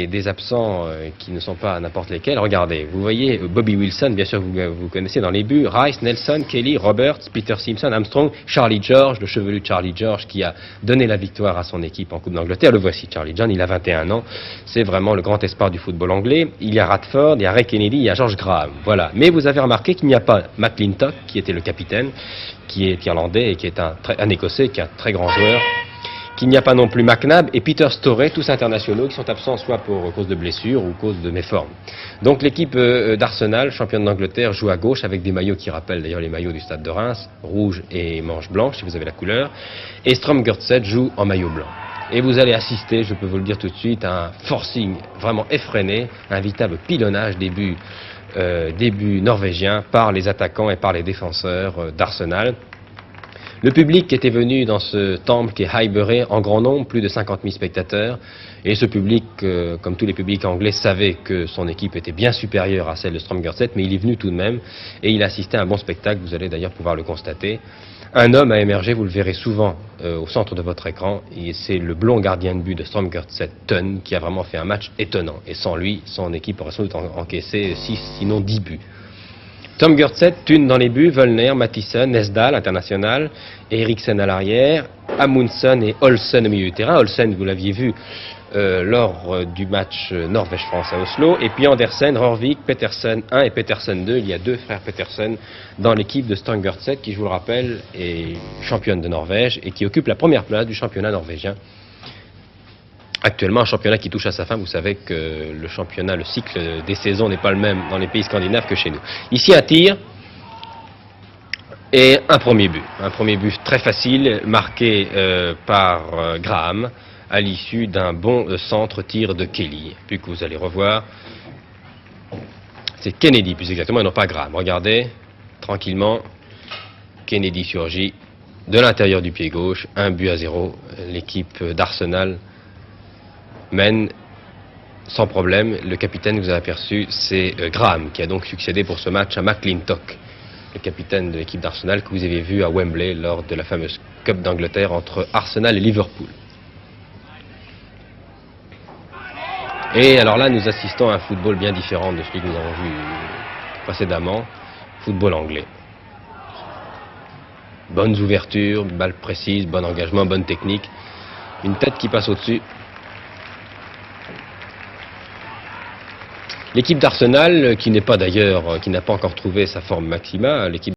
des absents qui ne sont pas n'importe lesquels. Regardez, vous voyez Bobby Wilson, bien sûr vous connaissez dans les buts, Rice, Nelson, Kelly, Roberts, Peter Simpson, Armstrong, Charlie George, le chevelu Charlie George qui a donné la victoire à son équipe en Coupe d'Angleterre. Le voici, Charlie John, il a 21 ans, c'est vraiment le grand espoir du football anglais. Il y a Radford, il y a Ray Kennedy, il y a George Graham, voilà. Mais vous avez remarqué qu'il n'y a pas McClintock, qui était le capitaine, qui est irlandais et qui est un Écossais, qui est un très grand joueur. Qu'il n'y a pas non plus McNabb et Peter Storey, tous internationaux, qui sont absents soit pour cause de blessure ou cause de méforme. Donc l'équipe d'Arsenal, championne d'Angleterre, joue à gauche avec des maillots qui rappellent d'ailleurs les maillots du Stade de Reims, rouge et manche blanche, si vous avez la couleur. Et Strømsgodset joue en maillot blanc. Et vous allez assister, je peux vous le dire tout de suite, à un forcing vraiment effréné, un véritable pilonnage des buts norvégiens par les attaquants et par les défenseurs d'Arsenal. Le public qui était venu dans ce temple qui est Highbury en grand nombre, plus de 50 000 spectateurs, et ce public, comme tous les publics anglais, savait que son équipe était bien supérieure à celle de Strømsgodset, mais il est venu tout de même, et il a assisté à un bon spectacle, vous allez d'ailleurs pouvoir le constater. Un homme a émergé, vous le verrez souvent au centre de votre écran, et c'est le blond gardien de but de Strømsgodset, Tunn, qui a vraiment fait un match étonnant, et sans lui, son équipe aurait sans doute encaissé 6, sinon 10 buts. Strømsgodset, Thune dans les buts, Völner, Mathisen, Nesdal, international, Eriksen à l'arrière, Amundsen et Olsen au milieu du terrain. Olsen, vous l'aviez vu lors du match Norvège-France à Oslo. Et puis Andersen, Rørvik, Petersen 1 et Petersen 2. Il y a deux frères Petersen dans l'équipe de Strømsgodset qui, je vous le rappelle, est championne de Norvège et qui occupe la première place du championnat norvégien. Actuellement, un championnat qui touche à sa fin, vous savez que le championnat, le cycle des saisons n'est pas le même dans les pays scandinaves que chez nous. Ici, un tir et un premier but. Un premier but très facile, marqué par Graham, à l'issue d'un bon centre-tir de Kelly. Puis que vous allez revoir, c'est Kennedy plus exactement, et non pas Graham. Regardez, tranquillement, Kennedy surgit de l'intérieur du pied gauche, 1-0. L'équipe d'Arsenal mène sans problème. Le capitaine que vous avez aperçu, c'est Graham, qui a donc succédé pour ce match à McClintock, le capitaine de l'équipe d'Arsenal que vous avez vu à Wembley lors de la fameuse Coupe d'Angleterre entre Arsenal et Liverpool. Et alors là, nous assistons à un football bien différent de celui que nous avons vu précédemment, football anglais. Bonnes ouvertures, balles précises, bon engagement, bonne technique, une tête qui passe au-dessus. L'équipe d'Arsenal, qui n'est pas d'ailleurs, qui n'a pas encore trouvé sa forme maximale, l'équipe